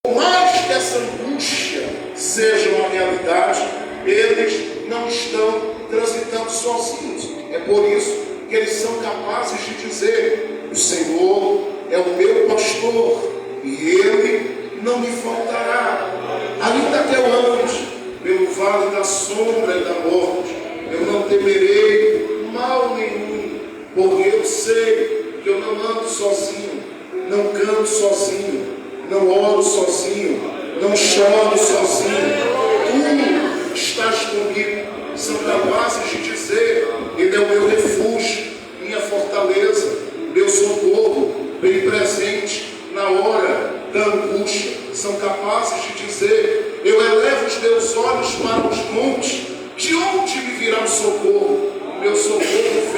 Por mais que essa angústia seja uma realidade, eles não estão transitando sozinhos. É por isso que eles são capazes de dizer: o Senhor é o meu pastor e Ele não me faltará. Ainda que eu ande pelo vale da sombra e da morte, eu não temerei mal nenhum, porque eu sei que eu não ando sozinho, não canto sozinho, não oro sozinho, não choro sozinho. Tu estás comigo. São capazes de dizer: Ele é o meu refúgio, minha fortaleza, meu socorro, bem presente na hora da angústia. São capazes de dizer: eu elevo os meus olhos para os montes, de onde me virá o socorro? O meu socorro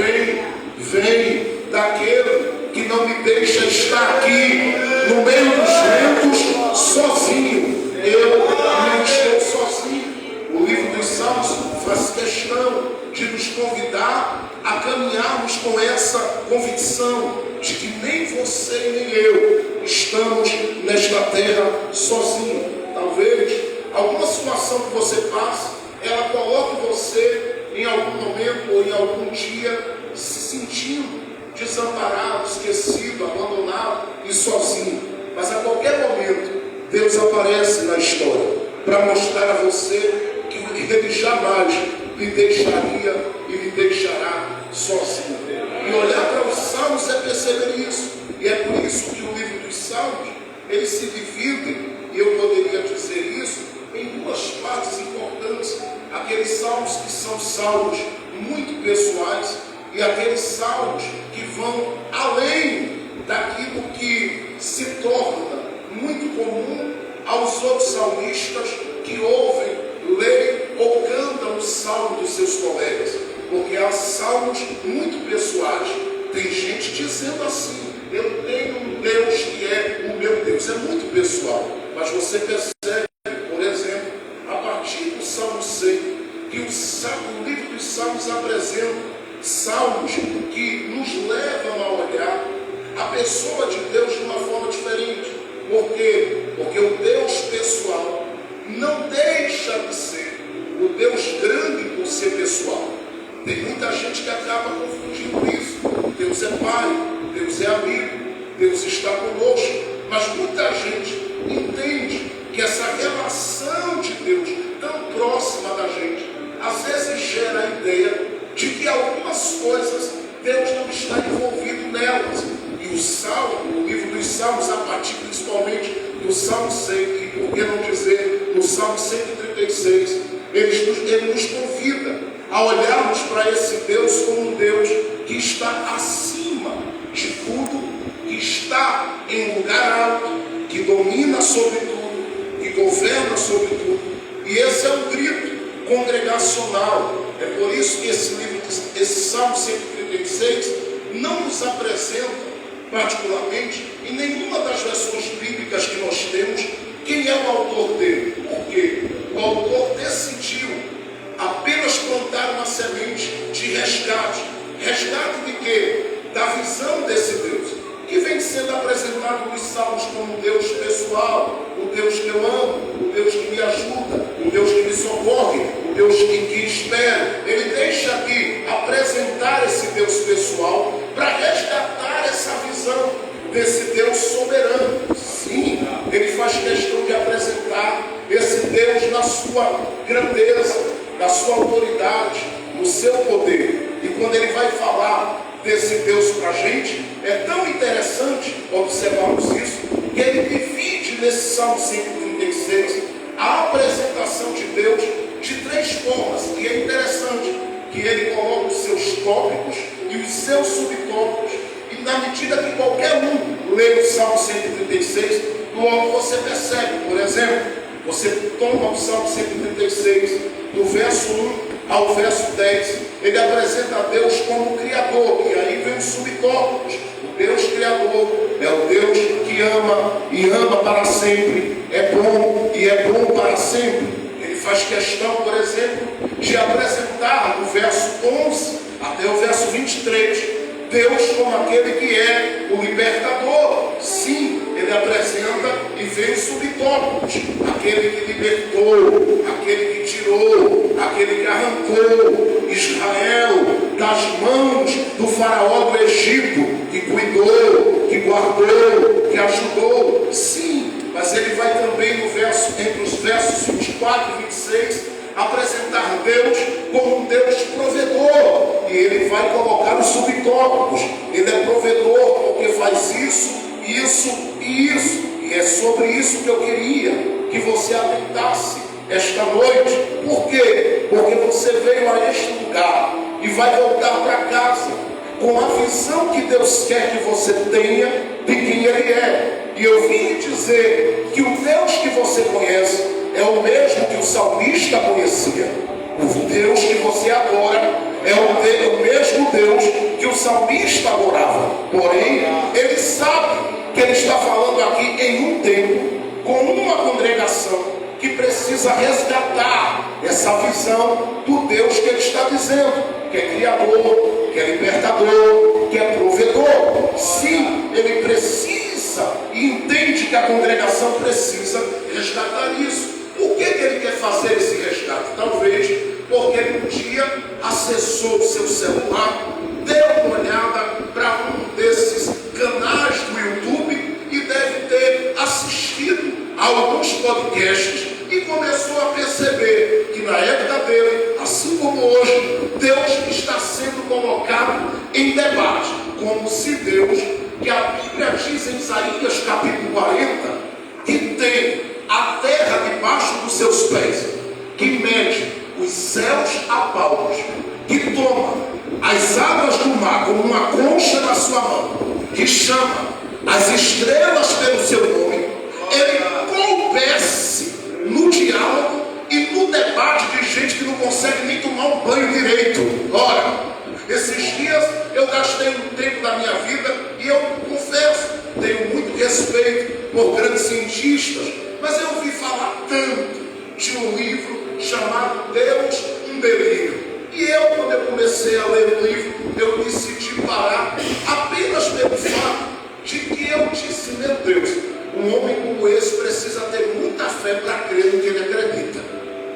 vem daquele que não me deixa estar aqui no meio dos ventos sozinho. Eu não estou sozinho. O livro dos Salmos faz questão de nos convidar a caminharmos com essa convicção de que nem você nem eu estamos nesta terra sozinhos. Talvez alguma situação que você passe, ela coloque você em algum momento ou em algum dia se sentindo desamparado, esquecido, abandonado e sozinho. Mas a qualquer momento Deus aparece na história para mostrar a você que Ele jamais lhe deixaria e lhe deixará sozinho. E olhar para os Salmos é perceber isso. E é por isso que o livro dos Salmos, ele se divide, e eu poderia dizer isso, em duas partes importantes. Aqueles salmos que são salmos muito pessoais e aqueles salmos que vão além daquilo que se torna muito comum aos outros salmistas que ouvem, leem ou cantam o salmo dos seus colegas. Porque há salmos muito pessoais. Tem gente dizendo assim: eu tenho um Deus que é o meu Deus. É muito pessoal. Mas você percebe, por exemplo, a partir do Salmo 100, que o livro dos Salmos apresenta salmos que nos levam a olhar a pessoa de Deus de uma forma diferente. Por quê? Porque o Deus pessoal não deixa de ser o Deus grande por ser pessoal. Tem muita gente que acaba confundindo isso. Deus é Pai, Deus é amigo, Deus está conosco. Mas muita gente entende que essa relação de Deus tão próxima da gente, às vezes gera a ideia de que algumas coisas Deus não está envolvido nelas. E o Salmo, o livro dos Salmos, a partir principalmente do Salmo 100, e por que não dizer no Salmo 136, ele nos convida a olharmos para esse Deus como um Deus que está acima de tudo, que está em lugar alto, que domina sobre tudo, que governa sobre tudo. E esse é um grito congregacional. É por isso que esse Salmo 136 não nos apresenta particularmente em nenhuma das versões bíblicas que nós temos quem é o autor dele. Por quê? O autor decidiu apenas plantar uma semente de resgate. Resgate de quê? Da visão desse Deus, que vem sendo apresentado nos Salmos como um Deus pessoal, o Deus que eu amo, o Deus que me ajuda, o Deus que me socorre, o Deus que espera. Ele deixa aqui apresentar esse Deus pessoal para resgatar essa visão desse Deus soberano. Sim, ele faz questão de apresentar esse Deus na sua grandeza, na sua autoridade, no seu poder. E quando ele vai falar desse Deus para a gente, é tão interessante observarmos isso, que ele divide nesse Salmo 136 a apresentação de Deus de três formas. E é interessante que ele coloca os seus tópicos e os seus subtópicos, e na medida que qualquer um lê o Salmo 136, logo você percebe. Por exemplo, você toma o Salmo 136, do verso 1 ao verso 10, ele apresenta a Deus como Criador, e aí vem os subtópicos. O Deus Criador é o Deus que ama e ama para sempre, é bom e é bom para sempre. Ele faz questão, por exemplo, de apresentar do verso 11 até o verso 23, Deus como aquele que é o libertador. Sim, ele apresenta e vem os subtópicos: aquele que libertou, aquele que tirou, aquele que arrancou Israel das mãos do faraó do Egito, que cuidou, que guardou, que ajudou. Sim, mas ele vai também entre os versos 24 e 26, apresentar Deus como um Deus provedor. E ele vai colocar os subtópicos: ele é provedor porque faz isso, isso e isso. E é sobre isso que eu queria que você atentasse esta noite. Por quê? Porque você veio a este lugar e vai voltar para casa com a visão que Deus quer que você tenha de quem Ele é. E eu vim lhe dizer que o Deus que você conhece é o mesmo que o salmista conhecia. O Deus que você adora é o mesmo Deus que o salmista adorava. Porém, ele sabe que ele está falando aqui em um tempo, com uma congregação que precisa resgatar essa visão do Deus que ele está dizendo, que é criador, que é libertador, que é provedor. Sim, ele precisa e entende que a congregação precisa resgatar isso. Por que ele quer fazer esse resgate? Talvez porque ele um dia acessou o seu celular, deu uma olhada para um desses canais do YouTube e deve ter assistido a alguns podcasts e começou a perceber que na época dele, assim como hoje, Deus está sendo colocado em debate, como se Deus, que a Bíblia diz em Isaías capítulo 40, que tem a terra debaixo dos seus pés, que mede os céus a palmos, que toma as águas do mar como uma concha na sua mão, que chama as estrelas pelo seu nome, ele coubesse no diálogo e no debate de gente que não consegue nem tomar um banho direito. Ora, esses dias eu gastei um tempo da minha vida e eu confesso, tenho muito respeito por grandes cientistas, mas eu ouvi falar tanto de um livro chamado Deus, um Delírio. E eu, quando eu comecei a ler o livro, eu decidi parar apenas pelo fato de que eu disse: meu Deus, um homem como esse precisa ter muita fé para crer no que ele acredita,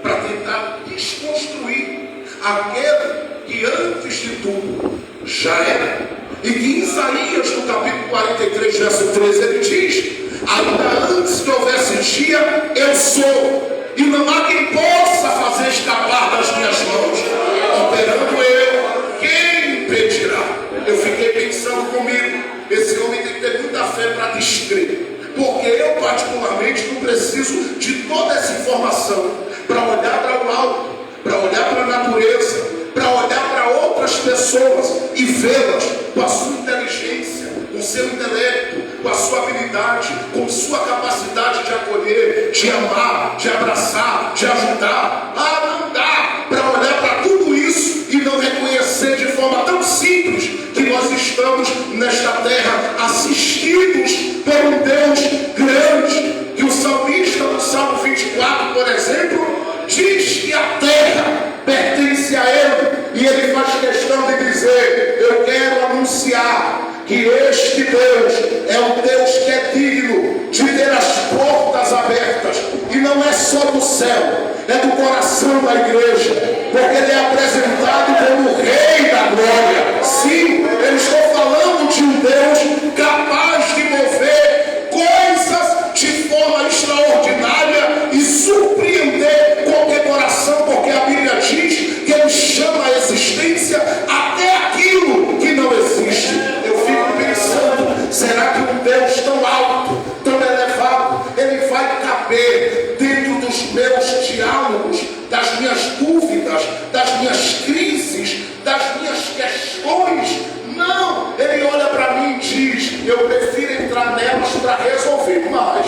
para tentar desconstruir aquele que antes de tudo já era. E que em Isaías, no capítulo 43, verso 13, ele diz: ainda antes que houvesse dia, eu sou, e não há quem possa fazer escapar das minhas mãos. Operando eu, quem impedirá? Eu fiquei pensando comigo: esse homem tem que ter muita fé para descrer, porque eu particularmente não preciso de toda essa informação para olhar para o alto, para olhar para a natureza, para olhar para outras pessoas e vê-las com a sua inteligência, com o seu intelecto, com a sua habilidade, com sua capacidade de acolher, de amar, de abraçar, de ajudar. Não dá para olhar para tudo isso e não reconhecer de forma tão simples que nós estamos nesta terra assistidos por um Deus grande. Que o salmista no Salmo 24, por exemplo, diz que a terra pertence a ele, e ele faz questão de dizer: eu quero anunciar que este Deus é um Deus que é digno de ter as portas abertas, e não é só do céu, é do coração da igreja, porque ele é apresentado como o Rei da Glória. Sim, eu estou falando de um Deus capaz de mover coisas de forma extraordinária e surpreender qualquer coração, porque a Bíblia diz que ele chama a existência até aquilo que não existe. Eu fico pensando: será que um Deus tão alto, tão elevado, ele vai caber dentro dos meus diálogos, das minhas dúvidas, das minhas crises, das minhas questões? Não, ele olha para mim e diz: eu prefiro entrar nelas para resolver, mas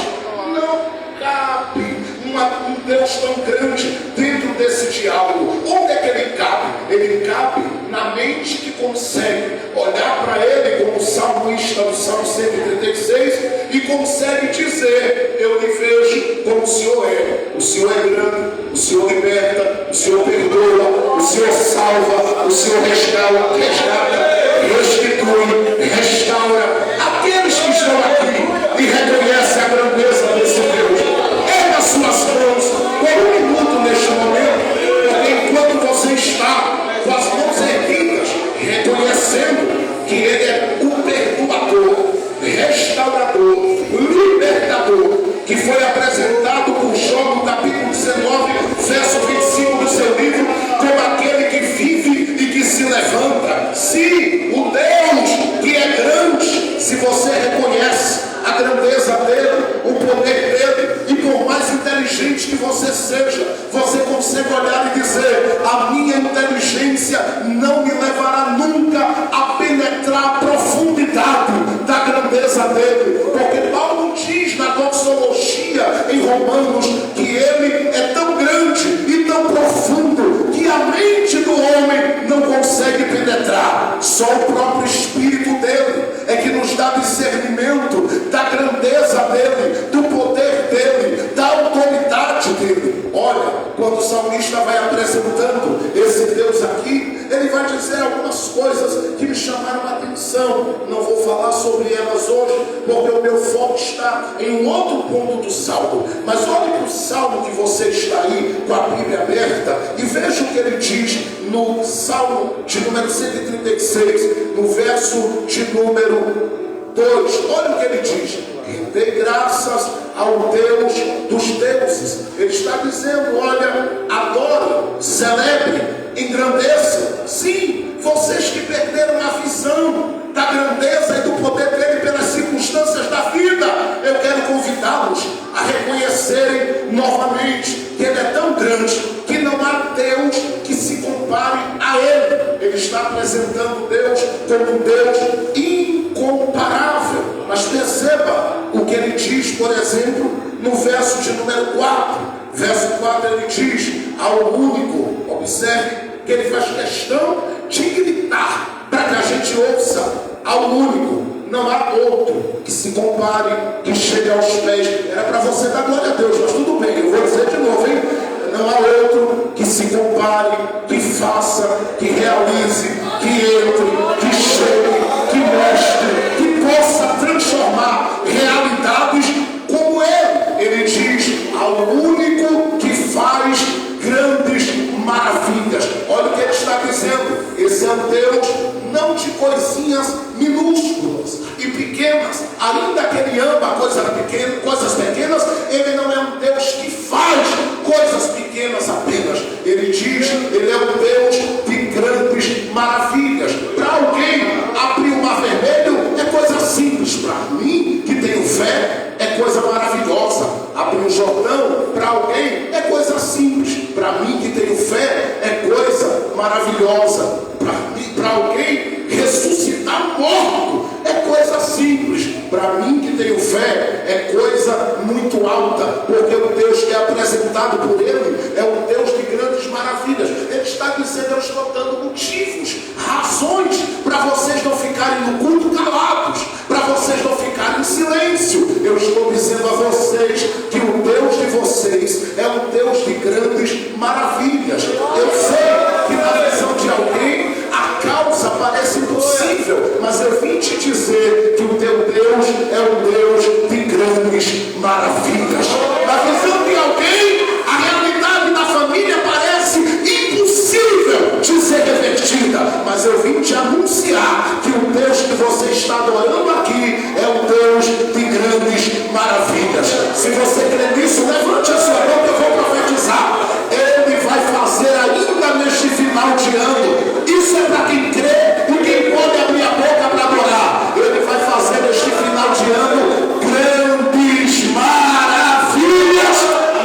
não cabe um Deus tão grande dentro desse diálogo. Onde é que ele cabe? Ele cabe na mente que consegue olhar para ele como salmista do Salmo 136 e consegue dizer: eu lhe vejo como o Senhor é. O Senhor é grande, o Senhor liberta, o Senhor perdoa, o Senhor salva, o Senhor resgata, restitui, restaura aqueles que estão aqui e reconhecem que foi apresentado por Jó no capítulo 19, verso 25 do seu livro, como aquele que vive e que se levanta. Sim, o Deus que é grande, se você reconhece a grandeza dele, o poder dele, e por mais inteligente que você seja, você consegue olhar e dizer: a minha inteligência não me levará nunca a penetrar a profundidade da grandeza dele, porque Paulo diz na doxologia em Romanos que ele é tão grande e tão profundo que a mente do homem não consegue penetrar. Só o próprio Espírito dele é que nos dá discernimento da grandeza dele, do poder dele, da autoridade dele. Olha, quando o salmista vai apresentando esse Deus aqui, ele vai dizer algumas coisas que me chamaram a atenção. Não vou falar sobre elas hoje, porque o meu foco está em um outro ponto do salmo. Mas olhe para o salmo que você está aí com a Bíblia aberta e veja o que ele diz no salmo de número 136, no verso de número 2. Olha o que ele diz: dê graças ao Deus dos deuses. Ele está dizendo: olha, adore, celebre, engrandeça. Sim, vocês que perderam a visão da grandeza e do poder dele pelas circunstâncias da vida, eu quero convidá-los a reconhecerem novamente que ele é tão grande que não há Deus que se compare a ele. Ele está apresentando Deus como um Deus incomparável. Mas perceba o que ele diz, por exemplo, no verso de número 4. Verso 4 ele diz: ao único, observe que ele faz questão de gritar para que a gente ouça, ao único, não há outro que se compare, que chegue aos pés. Era para você dar glória a Deus, mas tudo bem, eu vou dizer de novo, hein? Não há outro que se compare, que faça, que realize, que entre, que chegue, que mostre, que possa transformar realidades como ele. Ele diz: ao único que faz grandes maravilhas. Olha o que ele está dizendo: esse é um Deus não de coisinhas minúsculas e pequenas, ainda que ele ama coisas pequenas, ele não é um Deus que faz coisas pequenas apenas. Ele diz: ele é um Deus de grandes maravilhas. Para alguém, abrir o mar vermelho é coisa simples. Para mim, que tenho fé, é coisa maravilhosa. Abrir o Jordão, para alguém, é coisa simples. Para mim, que tenho fé, é coisa maravilhosa. Para alguém, ressuscitar morto é coisa simples. Para mim, que tenho fé, é coisa muito alta, porque o Deus que é apresentado por ele é um Deus de grandes maravilhas. Ele está dizendo: eu estou dando motivos, razões para vocês não ficarem no culto calados, para vocês não ficarem em silêncio. Eu estou dizendo a vocês que o Deus de vocês é um Deus de grandes maravilhas. Eu sei que na visão de alguém a causa parece impossível, mas eu vim te dizer que o teu Deus é um Deus de grandes maravilhas. Na visão de alguém, a realidade da família parece impossível de ser revertida, mas eu vim te anunciar que o Deus que você está adorando aqui é um Deus de grandes maravilhas. Se você crê nisso, levante a sua mão que eu vou profetizar. Ele vai fazer ainda neste final de ano. Isso é para quem crê e quem pode abrir a boca para adorar. Ele vai fazer neste final de ano grandes maravilhas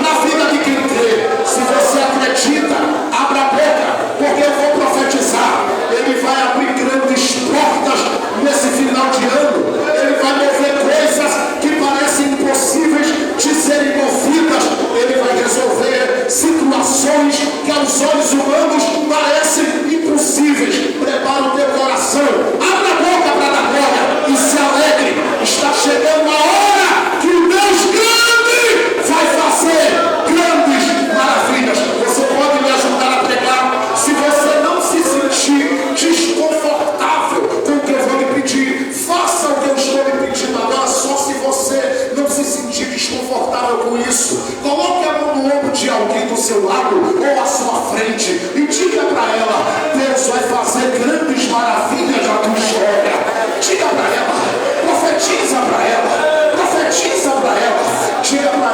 na vida de quem crê. Se você acredita, abra a boca, porque eu vou profetizar. Ele vai abrir grandes portas nesse final de ano. Ele vai mover coisas que parecem impossíveis de serem movidas. Ele vai resolver situações que aos olhos humanos parecem impossíveis. Prepara o teu coração, abra a boca para dar glória e se alegre. Está chegando a hora que o Deus grande vai fazer grandes maravilhas. Você pode me ajudar a pregar? Se você não se sentir desconfortável com o que eu vou lhe pedir, faça o que eu estou lhe pedindo agora. Só se você não se sentir desconfortável com isso, coloque a mão no ombro de alguém do seu lado ou à sua frente e diga para ela: Deus vai fazer grandes maravilhas na tua história. Diga para ela, profetiza para ela, profetiza para ela, diga para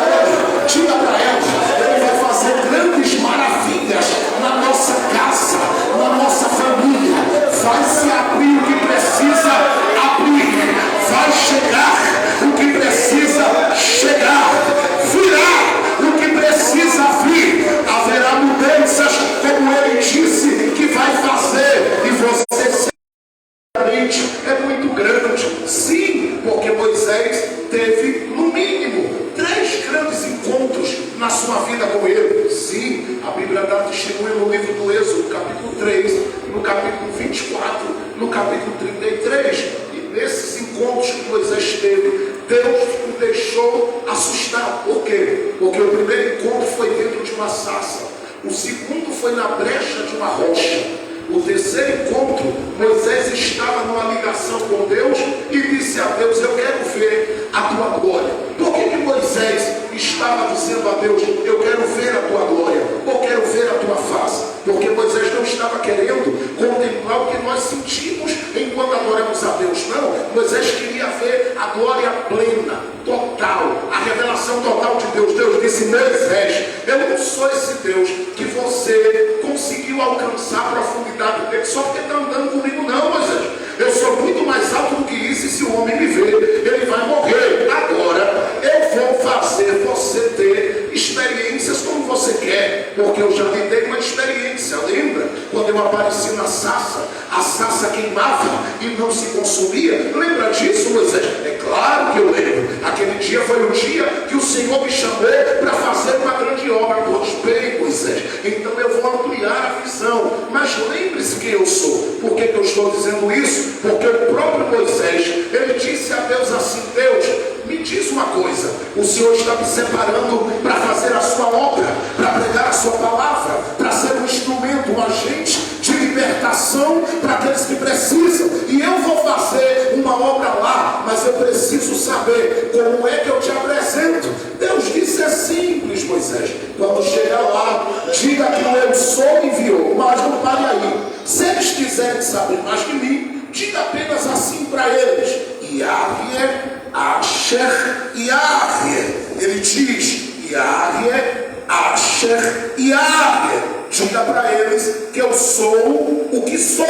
uma vida com Ele? Sim, a Bíblia dá testemunho no livro do Êxodo, capítulo 3, no capítulo 24, no capítulo 33. E nesses encontros que Moisés teve, Deus o deixou assustado. Por quê? Porque o primeiro encontro foi dentro de uma sarça. O segundo foi na brecha de uma rocha. O terceiro encontro, Moisés estava numa ligação com Deus e disse a Deus: eu quero ver a tua glória. Por que Moisés estava dizendo a Deus: eu quero ver a tua glória, eu quero ver a tua face? Porque Moisés não estava querendo contemplar o que nós sentimos enquanto adoramos a Deus. Não, Moisés queria ver a glória plena, total, a revelação total de Deus. Deus disse: Moisés, eu não sou esse Deus que você conseguiu alcançar a profundidade dele só porque está andando comigo. Não, Moisés, eu sou muito mais alto do que isso, e se o homem me ver, ele vai morrer. Agora eu vou fazer você ter experiências como você quer, porque eu já lhe dei uma experiência. Lembra quando eu apareci na sarça? A sarça queimava e não se consumia. Lembra disso, Moisés? É claro que eu lembro. Aquele dia foi o dia que o Senhor me chamou para fazer uma grande obra. Pois bem, Moisés, então eu vou ampliar a visão. Mas lembre-se quem eu sou. Por que eu estou dizendo isso? Porque o próprio Moisés, ele disse a Deus assim: Deus, me diz uma coisa, o Senhor está me separando para fazer a sua obra, para pregar a sua palavra, para ser um instrumento, um agente de libertação para aqueles que precisam, e eu vou fazer uma obra lá, mas eu preciso saber como é que eu te apresento. Deus disse: é simples, Moisés, quando chegar lá, diga que o eu sou me enviou, mas não pare aí. Se eles quiserem saber mais de mim, diga apenas assim para eles: Yahweh Asher Yahweh. Ele diz: Yahweh Asher Yahweh. Diga para eles que eu sou o que sou.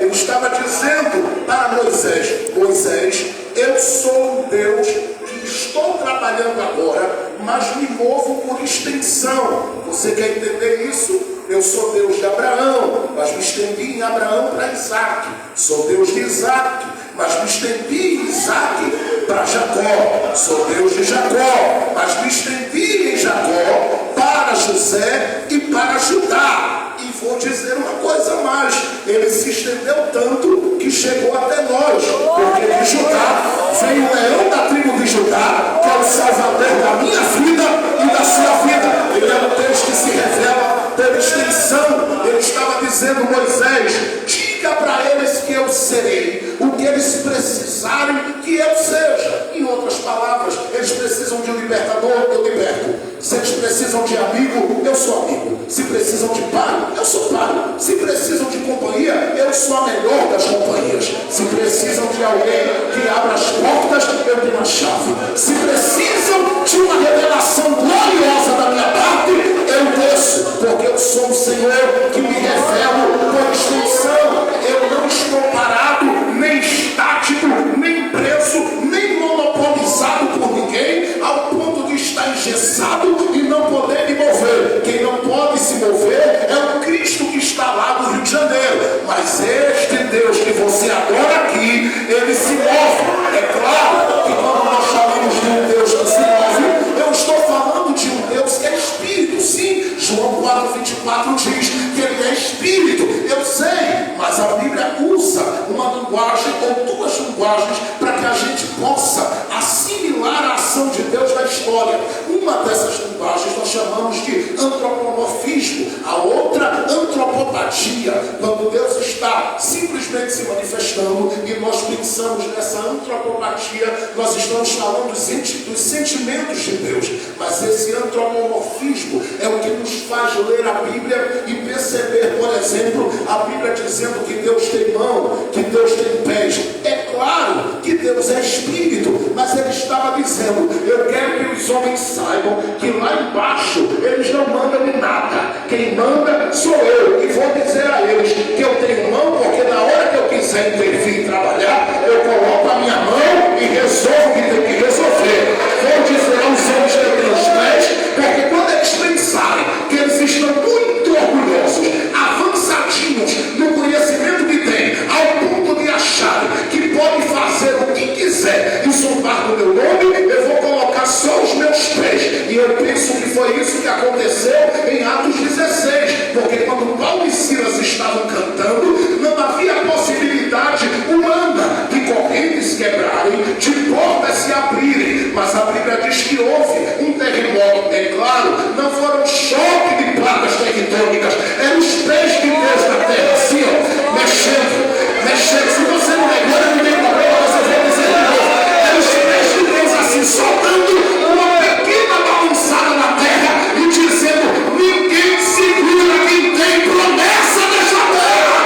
Eu estava dizendo para Moisés: Moisés, eu sou um Deus que estou trabalhando agora, mas me movo por extensão. Você quer entender isso? Eu sou Deus de Abraão, mas me estendi em Abraão para Isaac. Sou Deus de Isaac, mas me estendi em Isaac para Jacó. Sou Deus de Jacó, mas me estendi em Jacó para José e para Judá. E vou dizer uma coisa mais: ele se estendeu tanto que chegou até nós, porque de Judá veio o leão da tribo de Judá, que é o salvador da minha vida e da sua vida. Ele é um Deus que se revela pela extensão. Ele estava dizendo: Moisés, diga para eles que eu serei o que eles precisarem que eu seja. Em outras palavras, eles precisam de um libertador, eu liberto. Se eles precisam de amigo, eu sou amigo. Se precisam de pai, eu sou pai. Se precisam de companhia, eu sou a melhor das companhias. Se precisam de alguém que abra as portas, eu tenho a chave. Se precisam de uma revelação gloriosa da minha parte, eu desço, porque eu sou o Senhor que me revelo por extensão. Eu não estou parado, nem estático, nem preso, nem monopolizado por ninguém, ao ponto de estar engessado e não poder me mover. Quem não pode se mover é o Cristo que está lá do Rio de Janeiro. Mas este Deus que você adora aqui, ele se move. É claro que quando nós falamos de um Deus que se move, eu estou falando de um Deus que é Espírito. Sim, João 4,24 diz que ele é Espírito. Eu sei, mas a Bíblia usa uma linguagem ou duas linguagens para que a gente possa assimilar a ação de Deus na história. Uma dessas linguagens nós chamamos de antropomorfismo, a outra antropopatia, quando Deus está simplesmente se manifestando e nós pensamos nessa antropopatia, nós estamos falando dos sentimentos de Deus. Mas esse antropomorfismo é o que nos faz ler a Bíblia e perceber, por exemplo, a Bíblia dizendo que Deus tem mão, que Deus tem pés. É claro que Deus é Espírito, mas ele estava dizendo: eu quero que os homens saibam que lá embaixo eles não mandam em nada. Quem manda sou eu. E vou dizer a eles que eu tenho mão, porque na hora que eu quiser intervir e trabalhar, eu coloco a minha mão e resolvo o que tem que resolver. Vou dizer aos homens que eu tenho os pés, porque quando eles pensarem que eles estão muito orgulhosos, avançadinhos no conhecimento que têm, ao ponto de acharem que podem fazer o que quiser e zombar do meu nome, eu vou colocar só os meus pés. E eu penso que foi isso que aconteceu em Atos 16, porque quando Paulo e Silas estavam cantando, não havia possibilidade humana de correntes quebrarem, de portas se abrirem, mas a Bíblia diz que houve um terremoto. É claro, não foram um choque de placas tectônicas, eram os pés de Deus na terra, assim, ó, mexendo. Se você não é glória, não tem problema, você vai dizer de novo. Eram os pés de Deus assim, soltando uma pequena balançada na terra e dizendo: ninguém segura quem tem promessa nesta terra.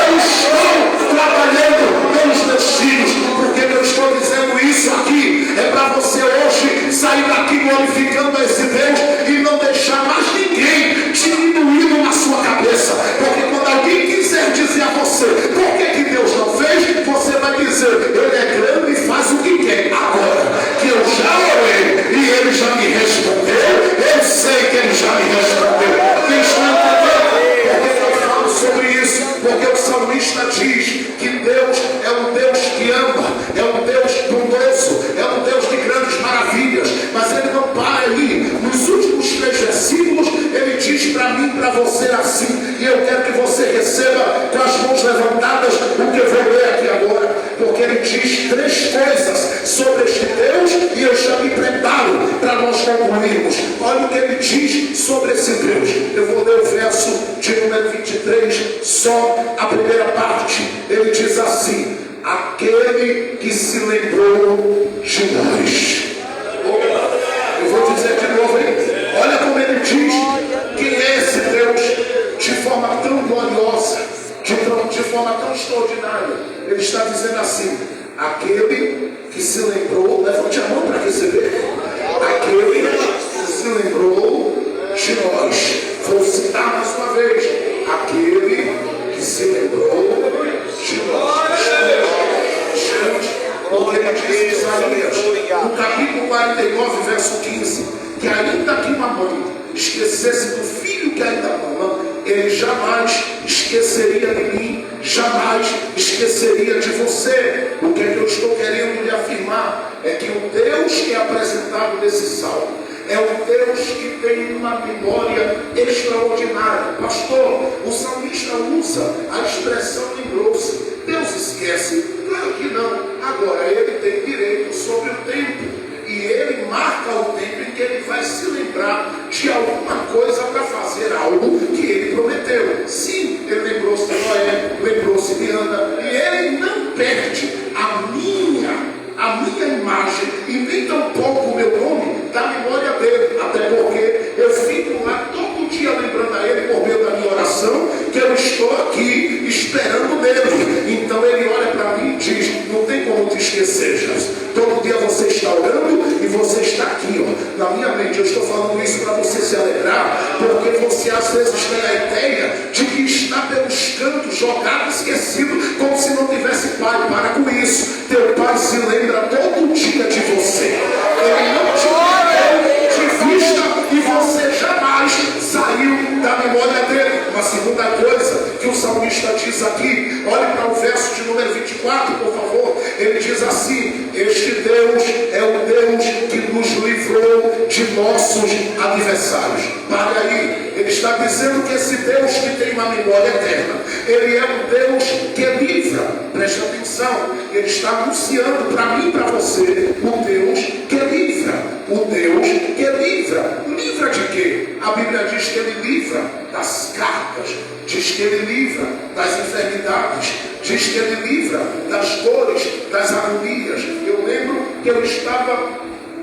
Eu estou trabalhando pelos meus filhos. Por que eu estou dizendo isso aqui? É para você hoje sair daqui glorificando esse Deus e não deixar mais ninguém diminuindo na sua cabeça. Porque quando alguém quiser dizer a você por que Deus não fez, você vai dizer: Ele é grande e faz o que quer. Agora que eu já orei e Ele já me respondeu, eu sei que Ele já me respondeu. Quem está entendendo? Porque eu falo sobre isso? Porque o salmista diz que Deus é um Deus que ama, é um Deus bondoso, é um Deus de grandes maravilhas. Mas Ele não para aí. Nos últimos 3 versículos, Ele diz para mim e para você assim, e eu quero que você receba com as mãos levantadas o que eu vou ler aqui agora, porque Ele diz 3 coisas sobre este Deus e eu já me preparo para nós concluirmos. Olha o que Ele diz sobre esse Deus. Eu vou ler o verso de número 23, só a primeira parte. Ele diz assim: aquele que se lembrou de nós. Eu vou dizer de novo, hein? Olha como Ele diz quem é esse Deus de forma tão gloriosa, de forma tão extraordinária. Ele está dizendo assim: aquele que se lembrou, levante a mão para receber. Aquele que se lembrou de nós. Vou citar mais uma vez: aquele que se lembrou de nós. Porque Ele diz em Isaías, no capítulo 49, verso 15, que ainda que uma mãe esquecesse do filho que ainda ama, Ele jamais esqueceria de mim, jamais esqueceria de você. O que é que eu estou querendo lhe afirmar? É que o Deus que é apresentado nesse salmo é um Deus que tem uma memória extraordinária. Pastor, o salmista usa a expressão lembrou-se. Deus esquece? Claro que não. Agora, Ele tem direito sobre o tempo. E Ele marca o tempo em que Ele vai se lembrar de alguma coisa para fazer algo que Ele prometeu. Sim, Ele lembrou-se de Noé, lembrou-se de Ana. E Ele não perde a minha imagem e nem tampouco o meu nome da memória dele. Até porque eu fico lá todo dia lembrando a Ele por meio da minha oração que eu estou aqui esperando dele. Então Ele olha para mim e diz: não tem como te esquecer, Jesus. Todo dia você está orando e você está aqui, ó, na minha mente. Eu estou falando isso para você se alegrar, porque você às vezes tem a ideia de que está pelos cantos, jogado, esquecido, como se não tivesse pai. Para com isso. Teu pai se lembra todo dia de você. Ele não te perdeu de vista e você jamais saiu da memória dele. Uma segunda coisa que o salmista diz aqui, olhe para o verso de número 24, por favor. Ele diz assim: este Deus é o Deus que nos livrou de nossos adversários. Pare aí. Ele está dizendo que esse Deus que tem uma memória eterna, Ele é um Deus que livra. Preste atenção. Ele está anunciando para mim e para você o Deus que livra. O Deus que livra. Livra de quê? A Bíblia diz que Ele livra das cargas, diz que Ele livra das enfermidades, diz que Ele livra das dores, das agonias. Eu lembro que eu estava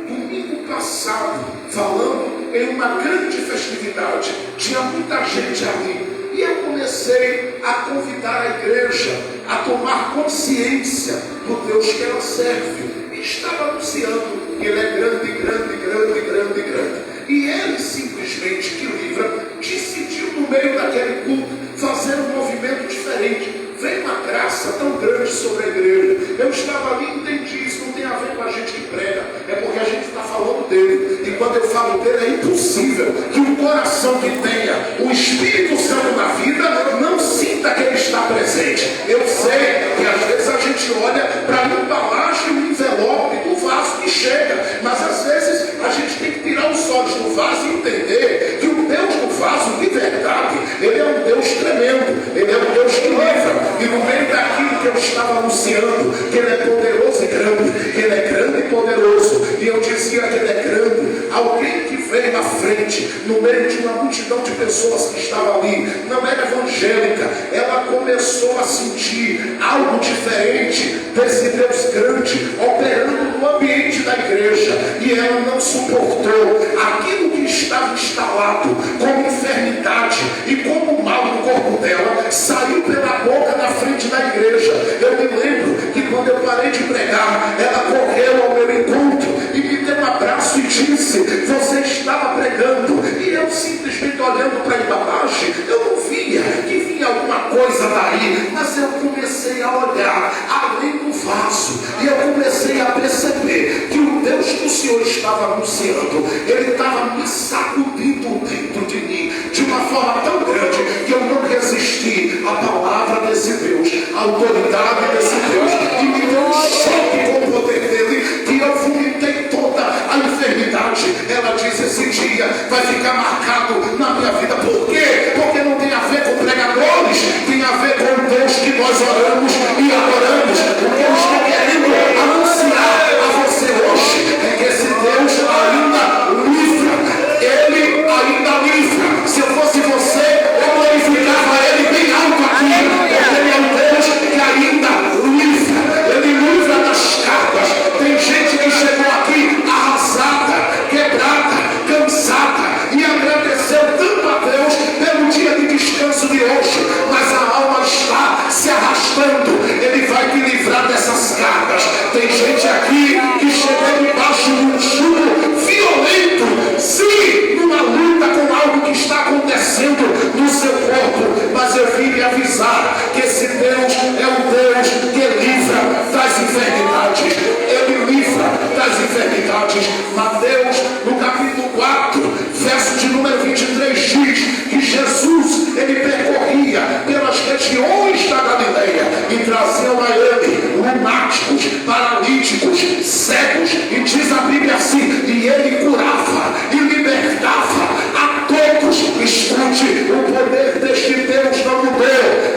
domingo passado falando em uma grande festividade, tinha muita gente ali. E eu comecei a convidar a igreja a tomar consciência do Deus que ela serve. E estava anunciando que Ele é grande, grande, grande, grande, grande. E Ele simplesmente, que livra, decidiu no meio daquele culto fazer um movimento diferente. Veio uma graça tão grande sobre a igreja. Eu estava ali e entendi, isso não tem a ver com a gente que prega, é porque a gente está falando dele. E quando eu falo dele, é impossível que um coração que tenha o Espírito Santo na vida não sinta que ele está presente. Eu sei que às vezes a gente olha para a embalagem, o envelope do vaso que chega, mas às vezes a gente tem que tirar os olhos do vaso e entender que o Deus do vaso, de verdade, Ele é um Deus tremendo, Ele é um Deus que livra. E no meio daquilo que eu estava anunciando, que Ele é poderoso e grande, que Ele é grande e poderoso, e eu dizia que Ele é grande, alguém que veio à frente, no meio de uma multidão de pessoas que estava ali, não era evangélica, ela começou a sentir algo diferente desse Deus grande operando no ambiente da igreja, e ela não suportou aquilo que estava instalado como enfermidade e como mal no corpo dela, saiu pela boca na frente da igreja. Eu me lembro que quando eu parei de pregar, ela correu ao meu encontro e me deu um abraço e disse: você estava pregando. E eu simplesmente olhando para a imagem, eu não via que vinha alguma coisa daí, mas eu comecei a olhar além do vaso, e eu comecei a perceber que o Deus que o Senhor estava anunciando, Ele estava me sacudindo dentro de mim, de uma forma tão grande, que eu não resisti à palavra desse Deus, à autoridade desse Deus, e me deu um choque com o poder dele, que eu vomitei toda a enfermidade. Ela disse: esse dia vai ficar marcado na minha vida. Por quê? Porque não tem a ver com pregadores, tem a ver com o Deus que nós oramos e adoramos. O que eu estou querendo anunciar a você hoje é que esse Deus ainda livra, Ele ainda livra. Se eu fosse você, eu glorificava Ele bem alto aqui, porque Ele é um Deus que ainda livra. Ele livra das cargas. Tem gente que chegou aqui arrasada, quebrada, cansada, e agradeceu tanto a Deus pelo dia de descanso de hoje, mas a alma está se arrastando. Ele vai te livrar dessas cargas. Tem gente aqui que chegou debaixo de um jugo violento, sim, numa luta com algo que está acontecendo no seu corpo, mas eu vim lhe avisar que esse Deus é um Deus que livra das enfermidades. Ele livra das enfermidades. Mateus, no capítulo 4, verso de número 23, diz que Jesus, ele percorria pelas regiões da Galileia e traziam a ele lunáticos, paralíticos, cegos, e diz a Bíblia assim: e ele curava e libertava a todos. Escute, o poder deste Deus não mudou.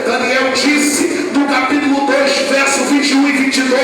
Daniel disse no capítulo 2, verso 21 e 22,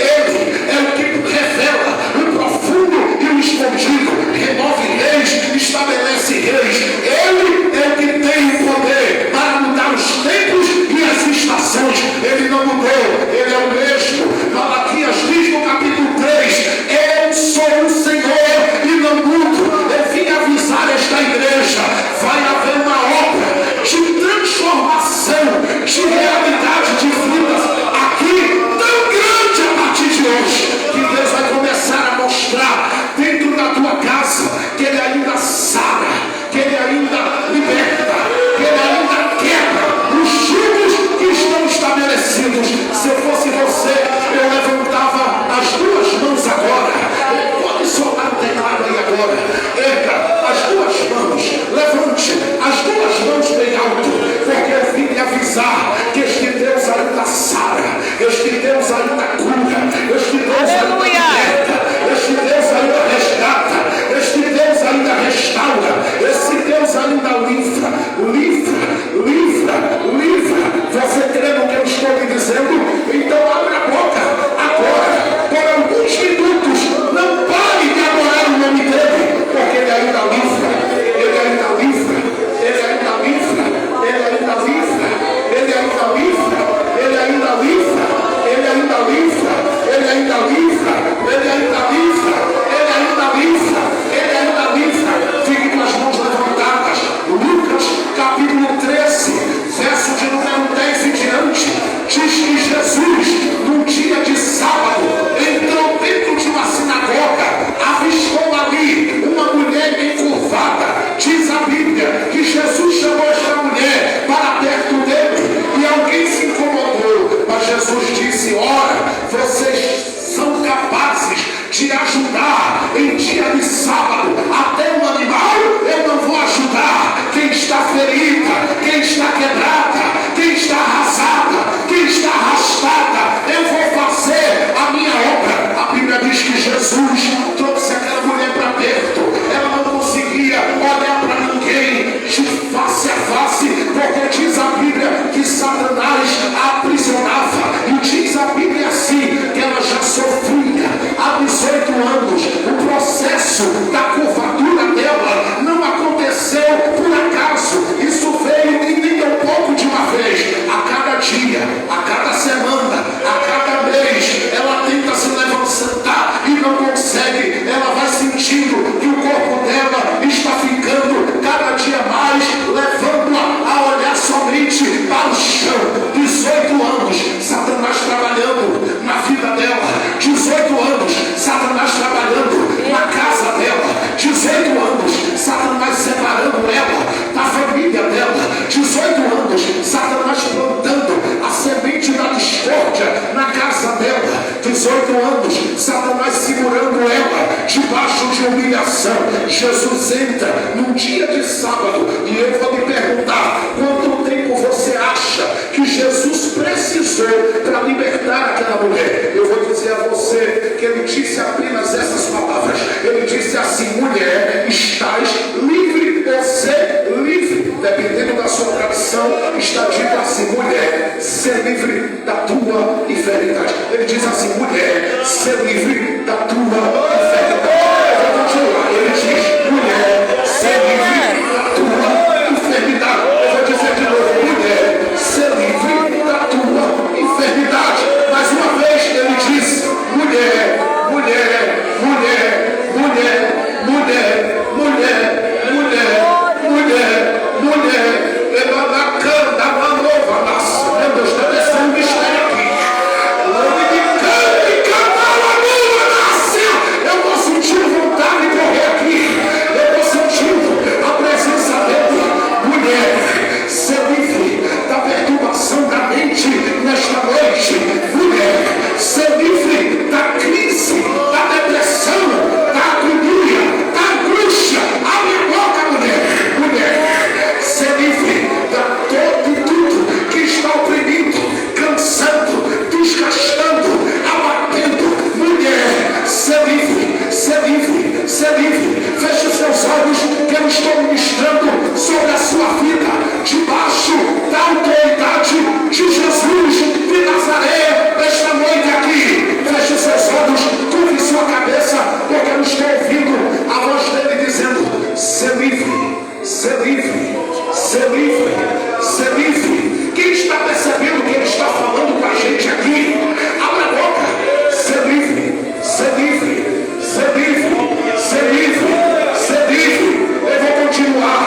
ele é o que revela o profundo e o escondido, remove reis, estabelece reis. Ele é o que tem o poder para mudar os tempos e as estações. Ele não mudou, ele é o mesmo. Malaquias diz no capítulo 3: eu sou o Senhor e não mudo. Eu vim avisar esta igreja: vai haver uma obra de transformação, de realidade de vidas aqui tão grande a partir de hoje, que Deus vai começar a mostrar dentro da tua casa que Ele ainda sara, que Ele ainda liberta, que Ele ainda quebra os jugos que estão estabelecidos. Se eu fosse você, eu levantava as duas mãos agora. Pode soltar o teclado aí agora. Erga as duas mãos, levante as duas mãos bem alto, porque eu vim lhe avisar que este Deus ainda sara, este Deus ainda cura, este Deus ainda liberta, este Deus ainda resgata, este Deus ainda restaura, esse Deus ainda livra, livra, livra, livra. Você crê no que eu estou lhe dizendo? Então abre a boca agora, por alguns minutos. Não pare de adorar o nome dele, porque ele ainda livra, ele ainda livra, ele ainda livra, ele ainda livra, ele ainda Jesus entra num dia de sábado e eu vou lhe perguntar: quanto tempo você acha que Jesus precisou para libertar aquela mulher? Eu vou dizer a você que ele disse apenas essas palavras. Ele disse assim: mulher, estás livre, você livre. Dependendo da sua tradição, está dito assim: mulher, ser livre da tua enfermidade. Ele diz assim: mulher, ser livre da tua enfermidade. Eu vou continuar. Ele diz: mulher, ser livre da tua enfermidade. Eu vou dizer de novo: mulher, ser livre da tua enfermidade. Mais uma vez ele diz: mulher, mulher, mulher, mulher, mulher, mulher, mulher, mulher, mulher. Meu Deus, está descendo um mistério aqui. Eu estou sentindo vontade de correr aqui. Eu estou sentindo a presença dele. Mulher, ser livre da perturbação da mente nesta noite. Mulher, ser livre da crise, da depressão, da agonia, da angústia. Abre a boca, mulher. Mulher, ser livre de tudo que está oprimindo, cansando, desgastando, abatendo. Mulher, ser livre, ser livre, ser livre. Feche os seus olhos que eu estou ministrando sobre a sua vida, debaixo da autoridade de Jesus de Nazaré, esta noite aqui. Feche os seus olhos, curve sua cabeça, porque eu estou ouvindo a voz dele dizendo: ser livre, ser livre, ser livre, ser livre. Quem está percebendo que ele está falando com a gente aqui? Abra a boca. Ser livre, ser livre, ser livre, ser livre, ser livre. Eu vou continuar,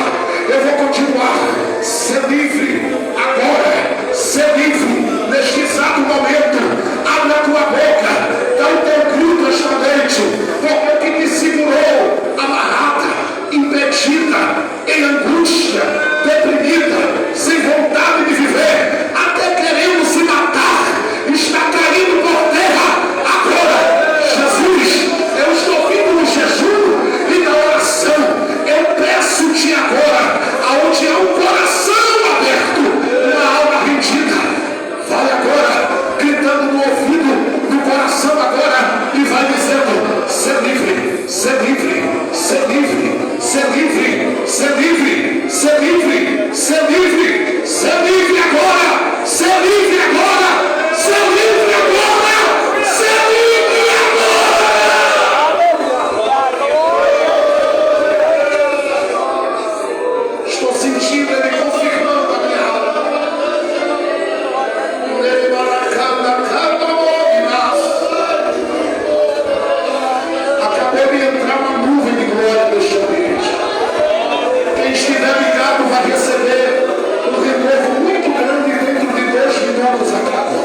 eu vou continuar. Ser livre agora, ser livre neste exato momento. Abra a tua boca, dá o teu grito esta noite, porque o que te segurou, amarrada, impedida, em angústia, deprimida, sem vontade de viver, até querendo se matar, está caindo por terra agora. Jesus, eu estou vindo no jejum e na oração. Eu peço-te agora, aonde há um coração aberto, uma alma rendida, vai agora, gritando no ouvido do coração agora, e vai dizendo: ser livre, ser livre, ser livre, ser livre, ser livre, ser livre, ser livre, ser livre agora, ser livre agora, ser livre agora, ser livre agora. Estou sentindo ele confirmando a minha alma. Acabou de entrar uma nuvem de glória neste ambiente. Quem estiver ligado vai receber um renovo muito grande dentro de 2 minutos acaba.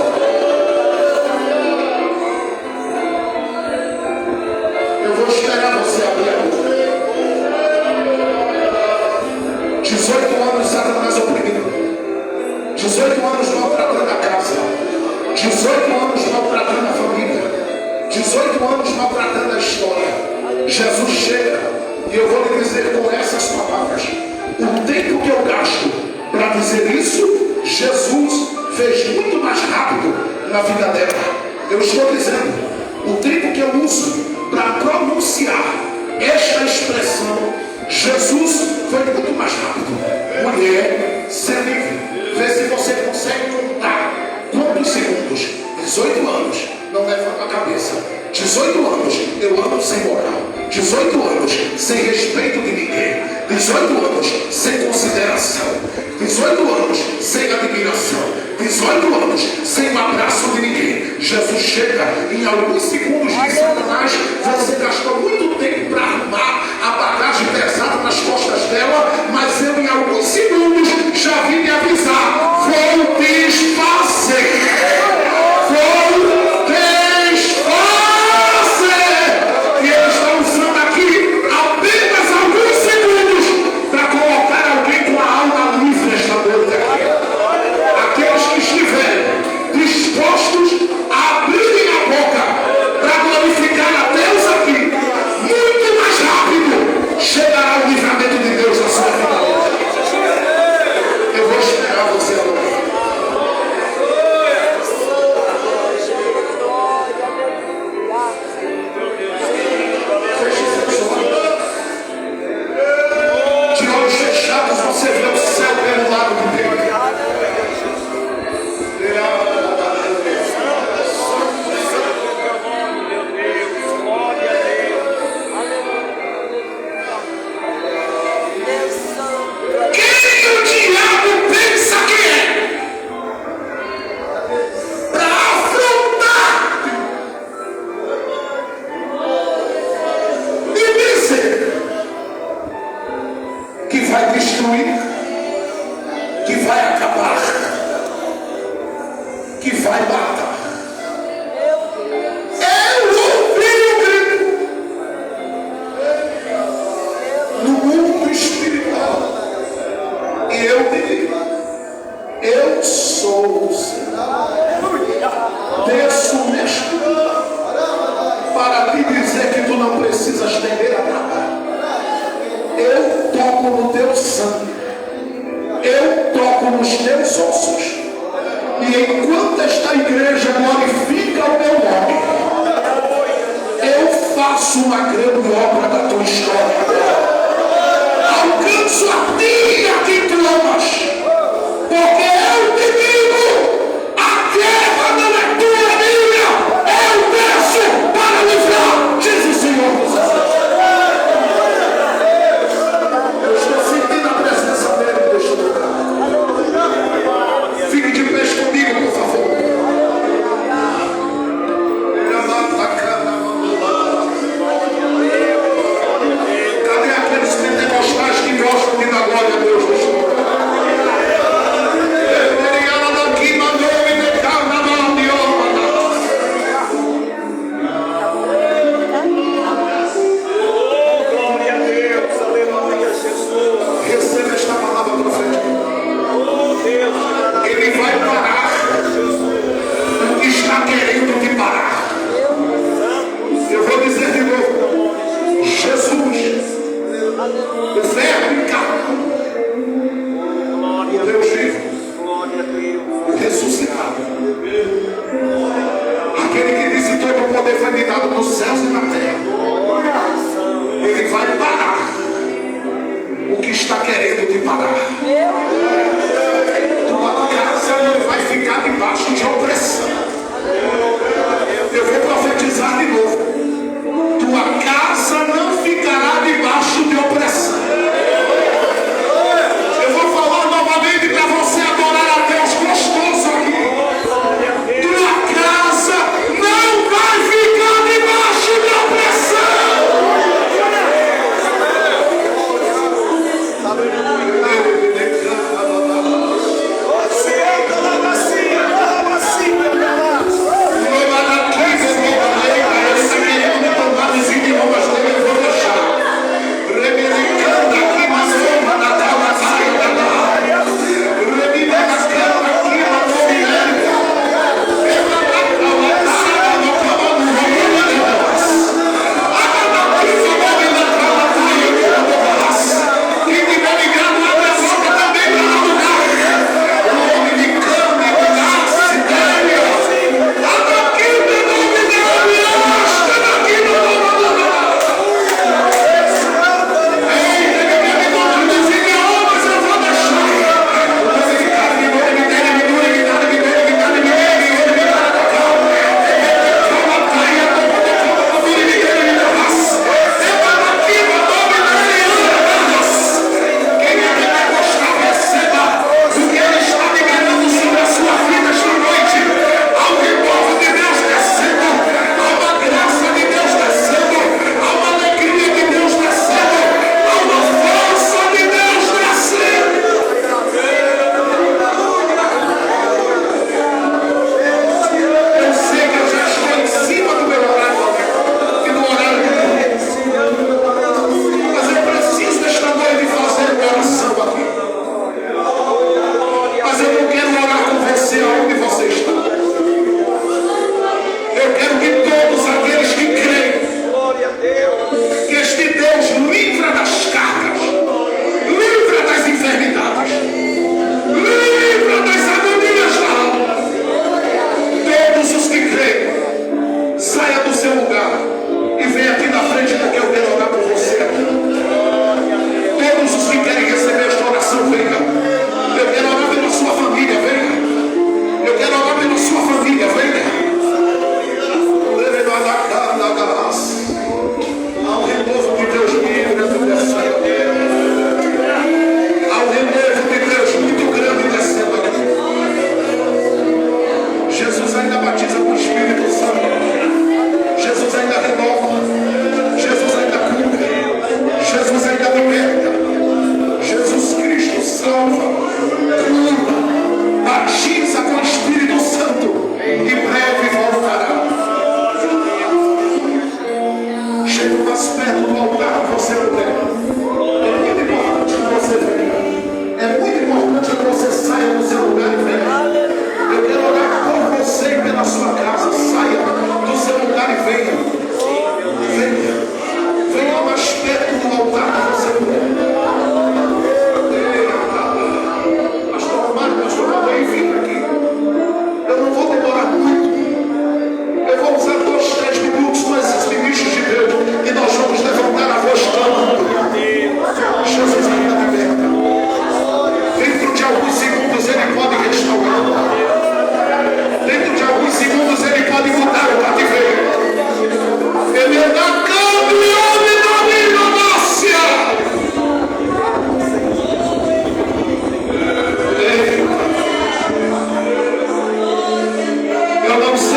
Eu vou esperar você abrir a boca. 18 anos Satanás oprimindo. 18 anos maltratando a casa. 18 anos maltratando a família. 18 anos maltratando a história. Jesus chega e eu vou lhe dizer com essas palavras: o tempo que eu gasto para dizer isso, Jesus fez muito mais rápido na vida dela. Eu estou dizendo, o tempo que eu uso para pronunciar esta expressão, Jesus foi muito mais rápido. Mulher, ser livre. Vê se você consegue contar quantos segundos. 18 anos, não levanta a cabeça. 18 anos, eu ando sem moral. 18 anos, sem respeito de ninguém. 18 anos, sem consideração. 18 anos, sem admiração. 18 anos, sem um abraço de ninguém. Jesus chega em alguns segundos de Satanás. Você gastou muito tempo para arrumar a bagagem pesada nas costas dela, mas eu em alguns segundos já vim me avisar: vou desfazer. Vou desfazer. E ele está usando aqui apenas alguns segundos para colocar alguém com a alma livre nesta noite aqui. Aqueles que estiverem dispostos a abrirem a boca para glorificar a Deus aqui, muito mais rápido. você vê o céu pelo lado de Deus. Quem o diabo pensa que é? Para afrontar e dizer que vai destruir, que vai acabar, que vai matar. Eu ouvi o grito no mundo espiritual e eu digo: eu sou o Senhor. Desço neste lugar para te dizer que tu não precisas temer a nada. Eu toco no teu sangue, eu toco nos teus ossos, e enquanto esta igreja glorifica o meu nome, eu faço uma grande obra da tua história. Alcanço a ti, a quem tu amas, porque eu te digo: a guerra não é tua, minha. Eu desço para livrar, diz o Senhor dos Exércitos. Eu estou sentindo a presença dele neste lugar. Fique de pé comigo, por favor. Cadê aqueles pentecostais que gostam de dar glória a Deus neste lugar? Receba esta palavra profética. Ele vai parar o que está querendo te parar. Eu vou dizer de novo: Jesus, o Verbo encarnado, o Deus vivo, o ressuscitado, aquele que disse: todo o poder foi me dado nos céus e na terra. Ele vai parar o que está querendo te parar. Tua casa não vai ficar debaixo de opressão. Eu vou profetizar de novo: tua casa não ficará debaixo de opressão. Eu vou falar novamente para você adorar a Deus gostoso aqui. Tua casa não vai ficar debaixo de opressão.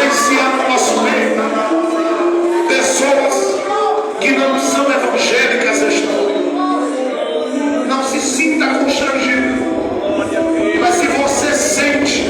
presenciar no nosso meio pessoas que não são evangélicas,